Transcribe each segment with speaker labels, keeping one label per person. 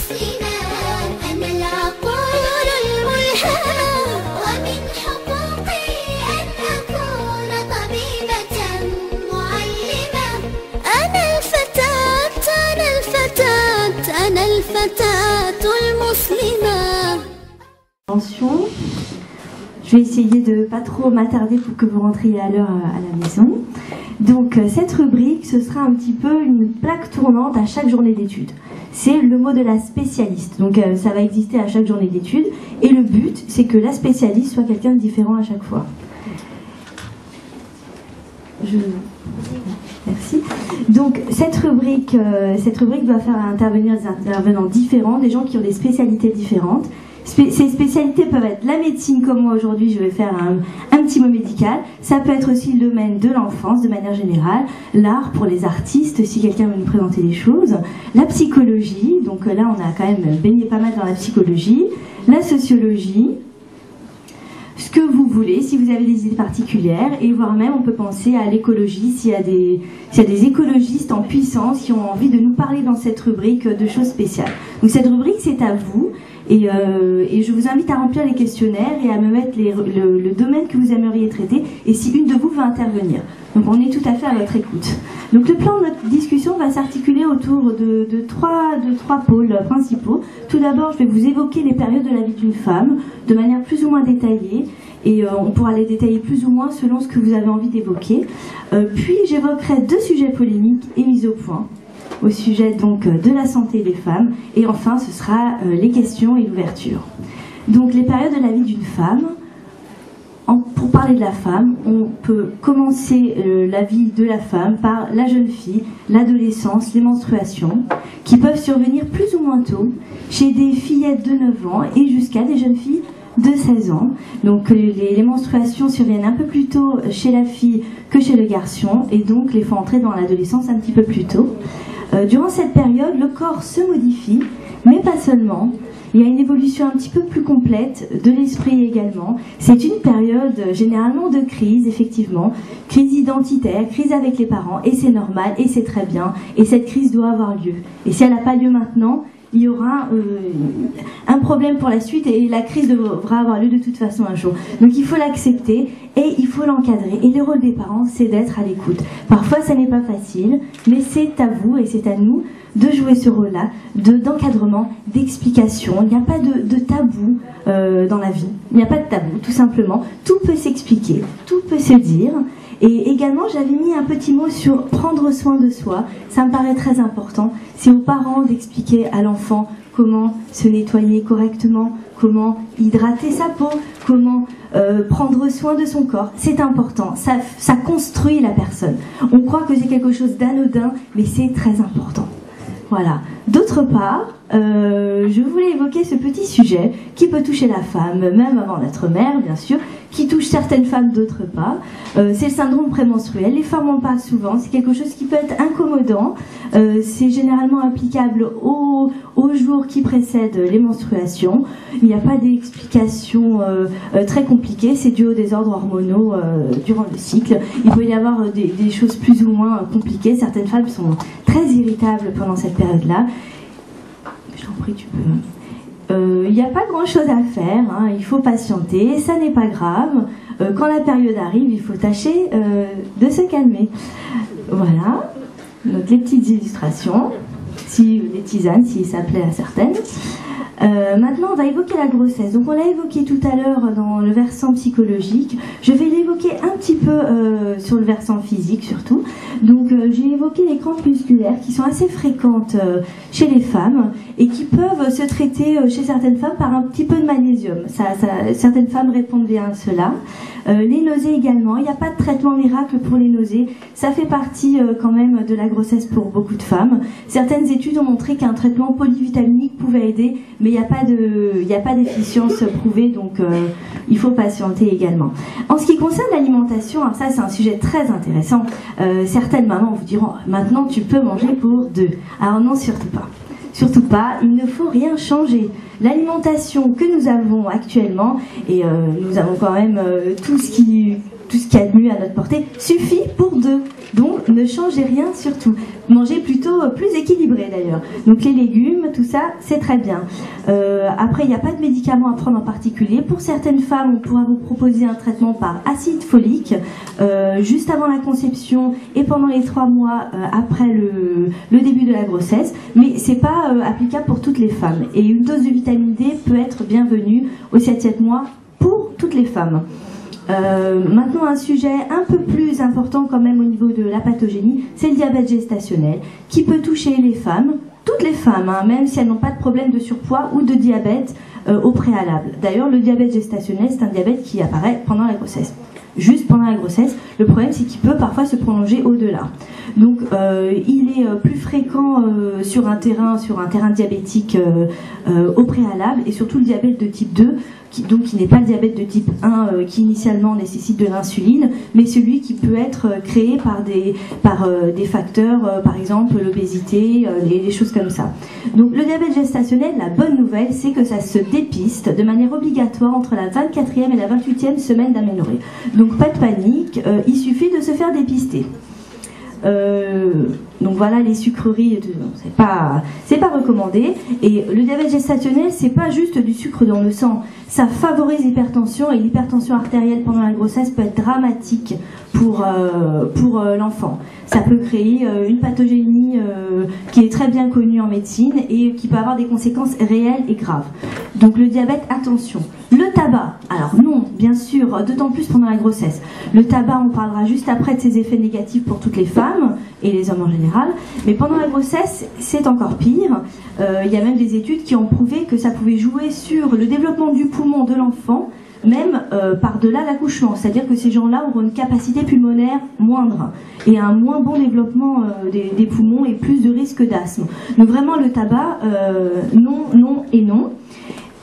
Speaker 1: المسلمة، أنا العقول الملهمة، ومن حقوقي أن أكون طبيبة معلمة. أنا الفتاة أنا الفتاة أنا الفتاة المسلمة.
Speaker 2: Attention, je vais essayer de pas trop m'attarder pour que vous rentriez à l'heure à la maison. Donc cette rubrique, ce sera un petit peu une plaque tournante à chaque journée d'études. C'est le mot de la spécialiste. Donc ça va exister à chaque journée d'études. Et le but, c'est que la spécialiste soit quelqu'un de différent à chaque fois. Merci. Donc cette rubrique va faire intervenir des intervenants différents, des gens qui ont des spécialités différentes. Ces spécialités peuvent être la médecine, comme moi aujourd'hui je vais faire un petit mot médical. Ça peut être aussi le domaine de l'enfance de manière générale, l'art pour les artistes si quelqu'un veut nous présenter les choses, la psychologie, donc là on a quand même baigné pas mal dans la psychologie, la sociologie, ce que vous voulez, si vous avez des idées particulières, et voire même on peut penser à l'écologie, s'il y a des écologistes en puissance qui ont envie de nous parler dans cette rubrique de choses spéciales. Donc cette rubrique c'est à vous. Et je vous invite à remplir les questionnaires et à me mettre le domaine que vous aimeriez traiter et si une de vous veut intervenir. Donc on est tout à fait à votre écoute. Donc le plan de notre discussion va s'articuler autour de trois pôles principaux. Tout d'abord, je vais vous évoquer les périodes de la vie d'une femme de manière plus ou moins détaillée. Et on pourra les détailler plus ou moins selon ce que vous avez envie d'évoquer. Puis j'évoquerai 2 sujets polémiques et mis au point au sujet donc de la santé des femmes, et enfin ce sera les questions et l'ouverture. Donc les périodes de la vie d'une femme. Pour parler de la femme, on peut commencer la vie de la femme par la jeune fille, l'adolescence, les menstruations, qui peuvent survenir plus ou moins tôt chez des fillettes de 9 ans et jusqu'à des jeunes filles de 16 ans. Donc les menstruations surviennent un peu plus tôt chez la fille que chez le garçon, et donc les font entrer dans l'adolescence un petit peu plus tôt. Durant cette période, le corps se modifie, mais pas seulement. Il y a une évolution un petit peu plus complète de l'esprit également. C'est une période généralement de crise, effectivement. Crise identitaire, crise avec les parents, et c'est normal, et c'est très bien. Et cette crise doit avoir lieu. Et si elle n'a pas lieu maintenant, il y aura un problème pour la suite, et la crise devra avoir lieu de toute façon un jour. Donc il faut l'accepter et il faut l'encadrer. Et le rôle des parents, c'est d'être à l'écoute. Parfois, ça n'est pas facile, mais c'est à vous et c'est à nous de jouer ce rôle-là, d'encadrement, d'explication. Il n'y a pas de tabou dans la vie. Il n'y a pas de tabou, tout simplement. Tout peut s'expliquer, tout peut se dire. Et également, j'avais mis un petit mot sur prendre soin de soi. Ça me paraît très important. C'est aux parents d'expliquer à l'enfant comment se nettoyer correctement, comment hydrater sa peau, comment prendre soin de son corps. C'est important. Ça construit la personne. On croit que c'est quelque chose d'anodin, mais c'est très important. Voilà. D'autre part, je voulais évoquer ce petit sujet qui peut toucher la femme, même avant d'être mère, bien sûr, qui touche certaines femmes, d'autres pas. C'est le syndrome prémenstruel. Les femmes en parlent souvent. C'est quelque chose qui peut être incommodant. C'est généralement applicable aux jours qui précèdent les menstruations. Il n'y a pas d'explication très compliquée. C'est dû aux désordres hormonaux durant le cycle. Il peut y avoir des choses plus ou moins compliquées. Certaines femmes sont très irritables pendant cette période-là. Je t'en prie, tu peux. Il n'y a pas grand-chose à faire, hein. Il faut patienter, ça n'est pas grave. Quand la période arrive, il faut tâcher de se calmer. Voilà, donc les petites illustrations, les tisanes, si ça plaît à certaines. Maintenant, on va évoquer la grossesse. Donc, on l'a évoqué tout à l'heure dans le versant psychologique. Je vais l'évoquer un petit peu sur le versant physique, surtout. Donc, j'ai évoqué les crampes musculaires qui sont assez fréquentes chez les femmes et qui peuvent se traiter chez certaines femmes par un petit peu de magnésium. Certaines femmes répondent bien à cela. Les nausées également. Il n'y a pas de traitement miracle pour les nausées. Ça fait partie quand même de la grossesse pour beaucoup de femmes. Certaines études ont montré qu'un traitement polyvitaminique pouvait aider, mais il n'y a pas d'efficience prouvée, donc il faut patienter également. En ce qui concerne l'alimentation, alors ça c'est un sujet très intéressant. Certaines mamans vous diront « maintenant tu peux manger pour 2 ». Alors non, surtout pas. Surtout pas, il ne faut rien changer. L'alimentation que nous avons actuellement, et nous avons quand même tout ce tout ce qu'il y a de mieux à notre portée suffit pour 2. Donc ne changez rien surtout. Mangez plutôt plus équilibré d'ailleurs. Donc les légumes, tout ça, c'est très bien. Après, il n'y a pas de médicaments à prendre en particulier. Pour certaines femmes, on pourra vous proposer un traitement par acide folique juste avant la conception et pendant les 3 mois après le début de la grossesse. Mais c'est pas applicable pour toutes les femmes. Et une dose de vitamine D peut être bienvenue au 7-7 mois pour toutes les femmes. Maintenant, un sujet un peu plus important quand même au niveau de la pathogénie, c'est le diabète gestationnel qui peut toucher les femmes, toutes les femmes, hein, même si elles n'ont pas de problème de surpoids ou de diabète au préalable. D'ailleurs, le diabète gestationnel, c'est un diabète qui apparaît pendant la grossesse. Juste pendant la grossesse. Le problème, c'est qu'il peut parfois se prolonger au-delà. Donc, il est plus fréquent sur un terrain diabétique au préalable, et surtout le diabète de type 2, qui n'est pas le diabète de type 1 qui initialement nécessite de l'insuline, mais celui qui peut être créé par des facteurs, par exemple l'obésité, les choses comme ça. Donc le diabète gestationnel, la bonne nouvelle, c'est que ça se dépiste de manière obligatoire entre la 24e et la 28e semaine d'aménorrhée. Donc pas de panique, il suffit de se faire dépister. Donc voilà, les sucreries, c'est pas recommandé. Et le diabète gestationnel, c'est pas juste du sucre dans le sang, ça favorise l'hypertension, et l'hypertension artérielle pendant la grossesse peut être dramatique pour l'enfant. Ça peut créer une pathogénie qui est très bien connue en médecine et qui peut avoir des conséquences réelles et graves. Donc le diabète, attention. Le tabac, alors non, bien sûr, d'autant plus pendant la grossesse. Le tabac, on parlera juste après de ses effets négatifs pour toutes les femmes et les hommes en général, mais pendant la grossesse, c'est encore pire. Il y a même des études qui ont prouvé que ça pouvait jouer sur le développement du poumon de l'enfant, même par-delà l'accouchement. C'est-à-dire que ces gens-là auront une capacité pulmonaire moindre et un moins bon développement des poumons et plus de risque d'asthme. Donc vraiment, le tabac, non, non et non.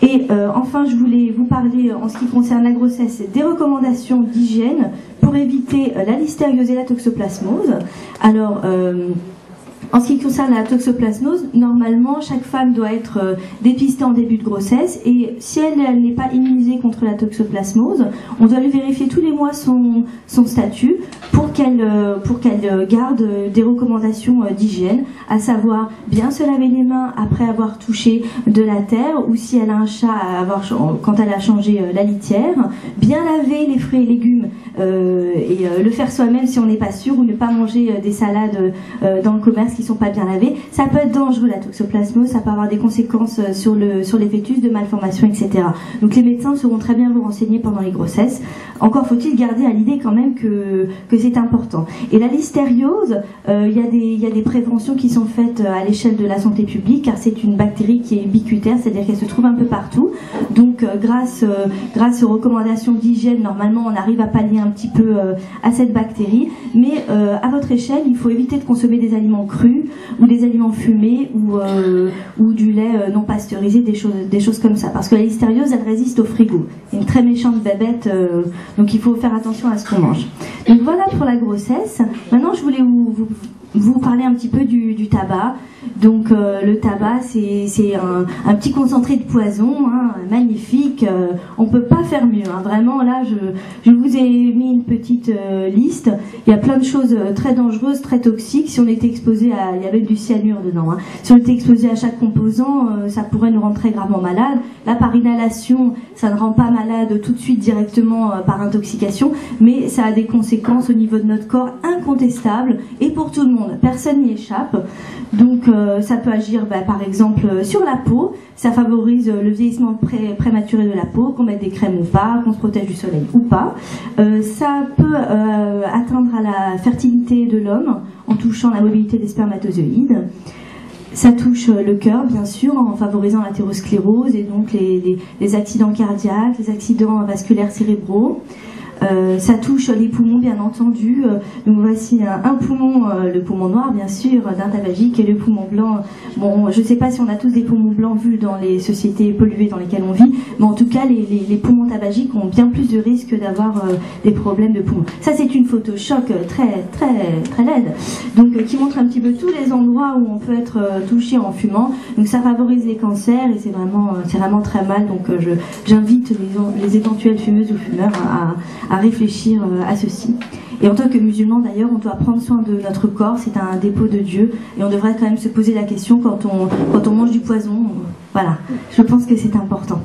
Speaker 2: Et enfin, je voulais vous parler, en ce qui concerne la grossesse, des recommandations d'hygiène pour éviter la listériose et la toxoplasmose. Alors, en ce qui concerne la toxoplasmose, normalement, chaque femme doit être dépistée en début de grossesse, et si elle n'est pas immunisée contre la toxoplasmose, on doit lui vérifier tous les mois son statut pour qu'elle garde des recommandations d'hygiène, à savoir bien se laver les mains après avoir touché de la terre, ou si elle a un chat, quand elle a changé la litière, bien laver les fruits et légumes et le faire soi-même si on n'est pas sûr, ou ne pas manger des salades dans le commerce qui sont pas bien lavées. Ça peut être dangereux, la toxoplasmose, ça peut avoir des conséquences sur les fœtus, de malformations, etc. Donc les médecins sauront très bien vous renseigner pendant les grossesses. Encore faut-il garder à l'idée quand même que c'est important. Et la listériose, il y a des préventions qui sont faites à l'échelle de la santé publique, car c'est une bactérie qui est ubiquitaire, c'est-à-dire qu'elle se trouve un peu partout. Donc grâce aux recommandations d'hygiène, normalement on arrive à pallier un petit peu à cette bactérie, mais à votre échelle, il faut éviter de consommer des aliments crus ou des aliments fumés ou du lait non pasteurisé, des choses comme ça, parce que la listériose, elle résiste au frigo. C'est une très méchante bébête, donc il faut faire attention à ce qu'on mange. Donc voilà pour la grossesse. Maintenant, je voulais vous parler un petit peu du tabac. Donc le tabac, c'est un petit concentré de poison, hein, magnifique. On peut pas faire mieux, hein. Vraiment, là, je vous ai mis une petite liste. Il y a plein de choses très dangereuses, très toxiques. Si on était exposé il y avait du cyanure dedans, hein. Si on était exposé à chaque composant, ça pourrait nous rendre très gravement malade. Là, par inhalation, ça ne rend pas malade tout de suite directement par intoxication, mais ça a des conséquences au niveau de notre corps incontestables, et pour tout le monde. Personne n'y échappe. Donc ça peut agir par exemple sur la peau, ça favorise le vieillissement prématuré de la peau, qu'on mette des crèmes ou pas, qu'on se protège du soleil ou pas. Ça peut atteindre à la fertilité de l'homme en touchant la mobilité des spermatozoïdes. Ça touche le cœur, bien sûr, en favorisant l'athérosclérose et donc les accidents cardiaques, les accidents vasculaires cérébraux. Ça touche les poumons, bien entendu. Donc voici un poumon, le poumon noir bien sûr, d'un tabagique, et le poumon blanc. Bon, je ne sais pas si on a tous des poumons blancs vus dans les sociétés polluées dans lesquelles on vit, mais en tout cas les poumons tabagiques ont bien plus de risques d'avoir des problèmes de poumons. Ça, c'est une photo choc très très très laide, donc qui montre un petit peu tous les endroits où on peut être touché en fumant. Donc ça favorise les cancers, et c'est vraiment très mal. Donc j'invite les éventuelles fumeuses ou fumeurs à à réfléchir à ceci. Et en tant que musulman d'ailleurs, on doit prendre soin de notre corps, c'est un dépôt de Dieu, et on devrait quand même se poser la question quand on mange du poison. Voilà, je pense que c'est important.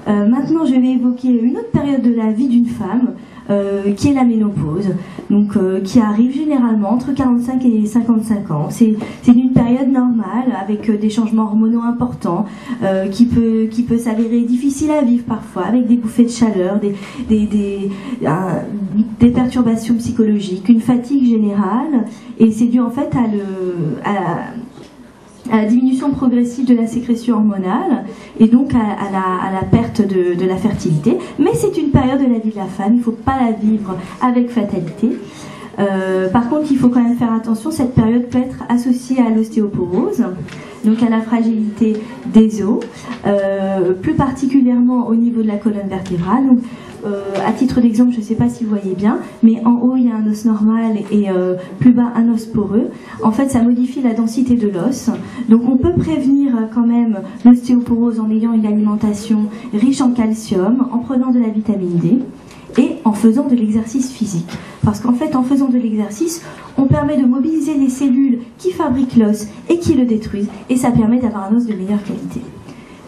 Speaker 2: Maintenant, je vais évoquer une autre période de la vie d'une femme, qui est la ménopause, donc qui arrive généralement entre 45 et 55 ans. C'est une période normale avec des changements hormonaux importants, qui peut s'avérer difficile à vivre parfois, avec des bouffées de chaleur, des perturbations psychologiques, une fatigue générale, et c'est dû en fait à la diminution progressive de la sécrétion hormonale et donc à la perte de la fertilité. Mais c'est une période de la vie de la femme, il ne faut pas la vivre avec fatalité. Par contre, il faut quand même faire attention, cette période peut être associée à l'ostéoporose, donc à la fragilité des os, plus particulièrement au niveau de la colonne vertébrale. Donc, à titre d'exemple, je ne sais pas si vous voyez bien, mais en haut il y a un os normal et plus bas un os poreux. En fait, ça modifie la densité de l'os. Donc on peut prévenir quand même l'ostéoporose en ayant une alimentation riche en calcium, en prenant de la vitamine D et en faisant de l'exercice physique. Parce qu'en fait, en faisant de l'exercice, on permet de mobiliser les cellules qui fabriquent l'os et qui le détruisent, et ça permet d'avoir un os de meilleure qualité.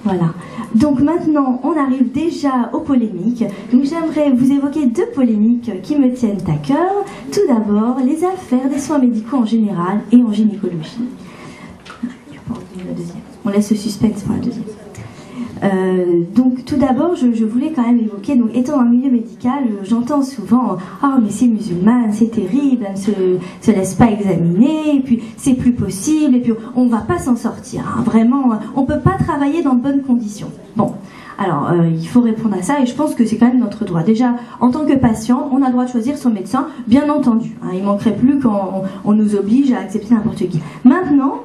Speaker 2: Voilà. Donc maintenant, on arrive déjà aux polémiques. Donc j'aimerais vous évoquer deux polémiques qui me tiennent à cœur. Tout d'abord, les affaires des soins médicaux en général et en gynécologie. On laisse le suspense pour la deuxième. Donc tout d'abord, je voulais quand même évoquer, donc étant dans le milieu médical, j'entends souvent « Ah, mais c'est musulmane, c'est terrible, elle ne se laisse pas examiner, et puis c'est plus possible, et puis on ne va pas s'en sortir, hein, vraiment, on ne peut pas travailler dans de bonnes conditions. » Bon, alors il faut répondre à ça, et je pense que c'est quand même notre droit. Déjà, en tant que patient, on a le droit de choisir son médecin, bien entendu. Hein, il ne manquerait plus qu'on nous oblige à accepter n'importe qui. Maintenant,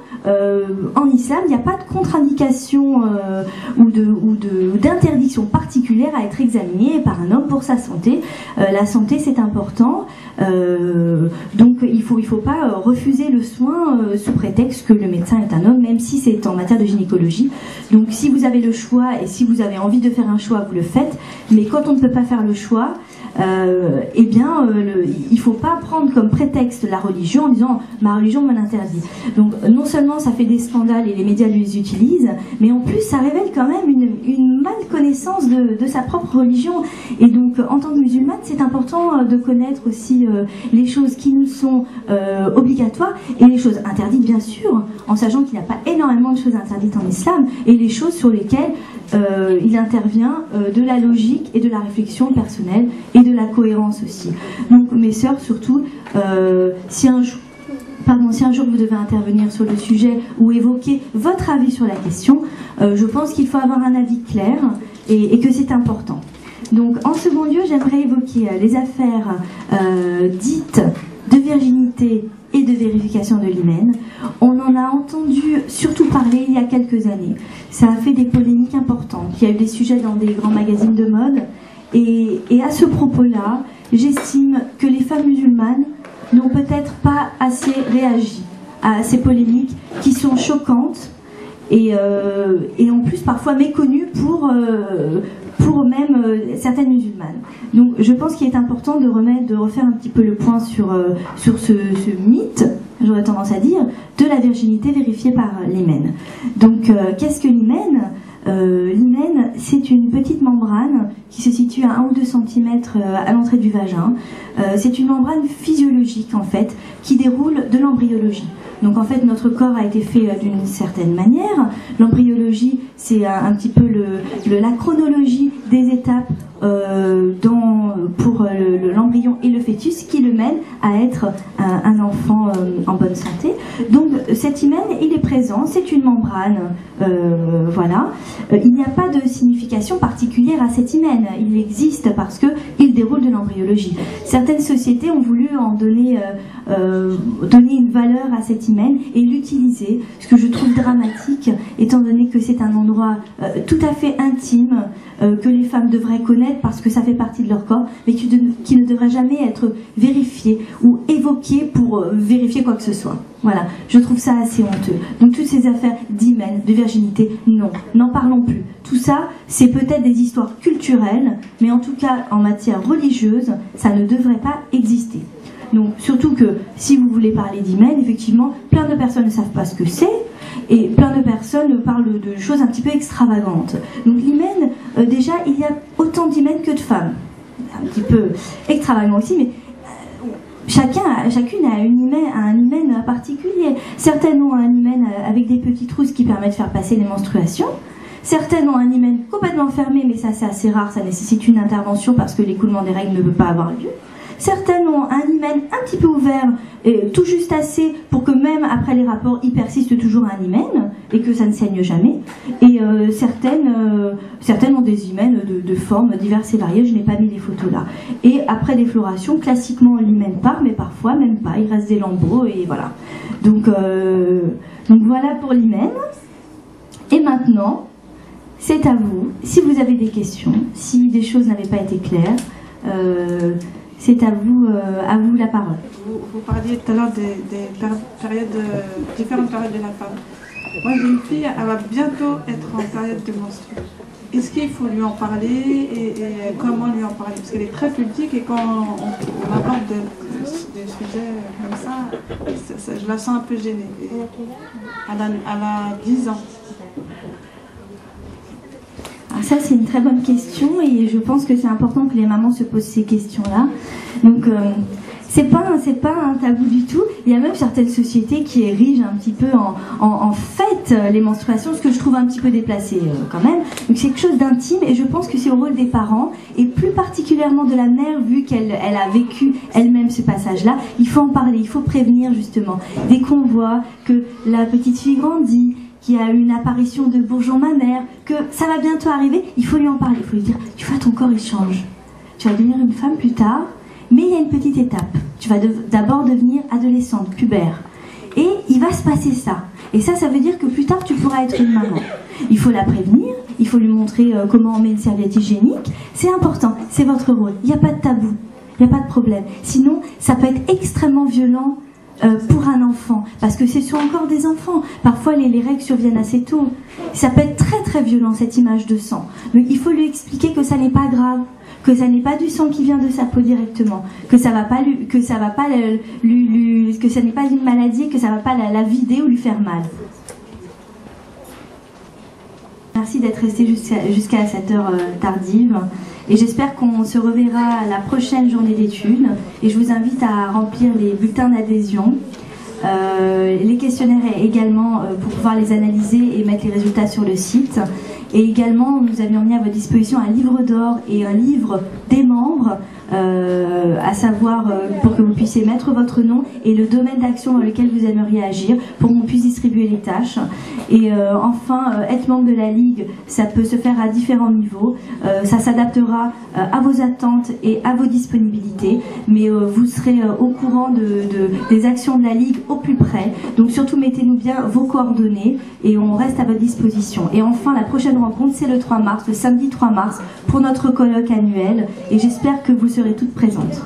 Speaker 2: en islam, il n'y a pas de contre-indication ou d'interdiction particulière à être examiné par un homme pour sa santé. La santé, c'est important. Donc, il faut pas refuser le soin sous prétexte que le médecin est un homme, même si c'est en matière de gynécologie. Donc, si vous avez le choix et si vous avez envie de faire un choix, vous le faites. Mais quand on ne peut pas faire le choix, eh bien, il ne faut pas prendre comme prétexte la religion en disant « ma religion me l'interdit ». Donc, non seulement ça fait des scandales et les médias les utilisent, mais en plus ça révèle quand même une malconnaissance de sa propre religion. Et donc, en tant que musulmane, c'est important de connaître aussi les choses qui nous sont obligatoires et les choses interdites, bien sûr, en sachant qu'il n'y a pas énormément de choses interdites en islam, et les choses sur lesquelles il intervient de la logique et de la réflexion personnelle et de la cohérence aussi. Donc mes sœurs, surtout, si un jour vous devez intervenir sur le sujet ou évoquer votre avis sur la question, je pense qu'il faut avoir un avis clair et que c'est important. Donc en second lieu, j'aimerais évoquer les affaires dites de virginité et de vérification de l'hymen. On en a entendu surtout parler il y a quelques années. Ça a fait des polémiques importantes. Il y a eu des sujets dans des grands magazines de mode. Et à ce propos-là, j'estime que les femmes musulmanes n'ont peut-être pas assez réagi à ces polémiques qui sont choquantes et en plus parfois méconnues pour même certaines musulmanes. Donc je pense qu'il est important de refaire un petit peu le point sur ce mythe, j'aurais tendance à dire, de la virginité vérifiée par l'hymen. Donc qu'est-ce que l'hymen ? L'hymen, c'est une petite membrane qui se situe à 1 ou 2 cm à l'entrée du vagin. C'est une membrane physiologique en fait qui déroule de l'embryologie. Donc en fait notre corps a été fait d'une certaine manière. L'embryologie, c'est un petit peu la chronologie des étapes pour l'embryon et le fœtus qui le mène à être un enfant en bonne santé. Donc cet hymen, il est présent, c'est une membrane, voilà. Il n'y a pas de signification particulière à cet hymen, il existe parce qu'il déroule de l'embryologie. Certaines sociétés ont voulu en donner une valeur à cet hymen et l'utiliser, ce que je trouve dramatique étant donné que c'est un endroit tout à fait intime, que les femmes devraient connaître parce que ça fait partie de leur corps, mais qui ne devrait jamais être vérifié ou évoqué pour vérifier quoi que ce soit. Voilà, je trouve ça assez honteux. Donc toutes ces affaires d'hymen, de virginité, non, n'en parlons plus. Tout ça, c'est peut-être des histoires culturelles, mais en tout cas, en matière religieuse, ça ne devrait pas exister. Donc, surtout que si vous voulez parler d'hymen, effectivement, plein de personnes ne savent pas ce que c'est, et plein de personnes parlent de choses un petit peu extravagantes. Donc l'hymen, déjà, il y a autant d'hymen que de femmes. Un petit peu extravagant aussi, mais chacune a un hymen particulier. Certaines ont un hymen avec des petites trousses qui permettent de faire passer les menstruations. Certaines ont un hymen complètement fermé, mais ça c'est assez rare, ça nécessite une intervention parce que l'écoulement des règles ne peut pas avoir lieu. Certaines ont un hymen un petit peu ouvert, tout juste assez pour que même après les rapports, il persiste toujours un hymen et que ça ne saigne jamais. Et certaines ont des hymens de formes diverses et variées, je n'ai pas mis les photos là. Et après défloration, classiquement l'hymen part, mais parfois même pas, il reste des lambeaux et voilà. Donc voilà pour l'hymen. Et maintenant, c'est à vous. Si vous avez des questions, si des choses n'avaient pas été claires, c'est à vous la parole.
Speaker 3: Vous parliez tout à l'heure des différentes périodes de la femme. Moi j'ai une fille, elle va bientôt être en période de menstru. Est-ce qu'il faut lui en parler et comment lui en parler? Parce qu'elle est très pudique et quand on aborde des sujets comme ça, je la sens un peu gênée. Elle a 10 ans.
Speaker 2: Alors ça c'est une très bonne question et je pense que c'est important que les mamans se posent ces questions-là. Donc c'est pas un tabou du tout. Il y a même certaines sociétés qui érigent un petit peu en fête les menstruations, ce que je trouve un petit peu déplacé quand même. Donc c'est quelque chose d'intime et je pense que c'est au rôle des parents et plus particulièrement de la mère vu qu'elle a vécu elle-même ce passage-là. Il faut en parler, il faut prévenir justement. Dès qu'on voit que la petite fille grandit, qu'il y a une apparition de bourgeon mammaire, que ça va bientôt arriver, il faut lui en parler, il faut lui dire, tu vois ton corps il change, tu vas devenir une femme plus tard, mais il y a une petite étape, tu vas d'abord devenir adolescente, pubère, et il va se passer ça, et ça veut dire que plus tard tu pourras être une maman. Il faut la prévenir, il faut lui montrer comment on met une serviette hygiénique, c'est important, c'est votre rôle, il n'y a pas de tabou, il n'y a pas de problème, sinon ça peut être extrêmement violent pour un enfant, parce que ce sont encore des enfants. Parfois les règles surviennent assez tôt. Ça peut être très très violent cette image de sang. Mais il faut lui expliquer que ça n'est pas grave, que ça n'est pas du sang qui vient de sa peau directement, que ça va pas que ça n'est pas une maladie, que ça va pas la vider ou lui faire mal. Merci d'être resté jusqu'à cette heure tardive. Et j'espère qu'on se reverra à la prochaine journée d'études. Et je vous invite à remplir les bulletins d'adhésion, les questionnaires également pour pouvoir les analyser et mettre les résultats sur le site. Et également, nous avions mis à votre disposition un livre d'or et un livre des membres, à savoir pour que vous puissiez mettre votre nom et le domaine d'action dans lequel vous aimeriez agir, pour qu'on puisse distribuer les tâches. Et enfin, être membre de la Ligue, ça peut se faire à différents niveaux. Ça s'adaptera à vos attentes et à vos disponibilités, mais vous serez au courant des actions de la Ligue au plus près. Donc surtout, mettez-nous bien vos coordonnées et on reste à votre disposition. Et enfin, la prochaine rencontre, c'est le 3 mars, le samedi 3 mars, pour notre colloque annuel. Et j'espère que vous serez toutes présentes.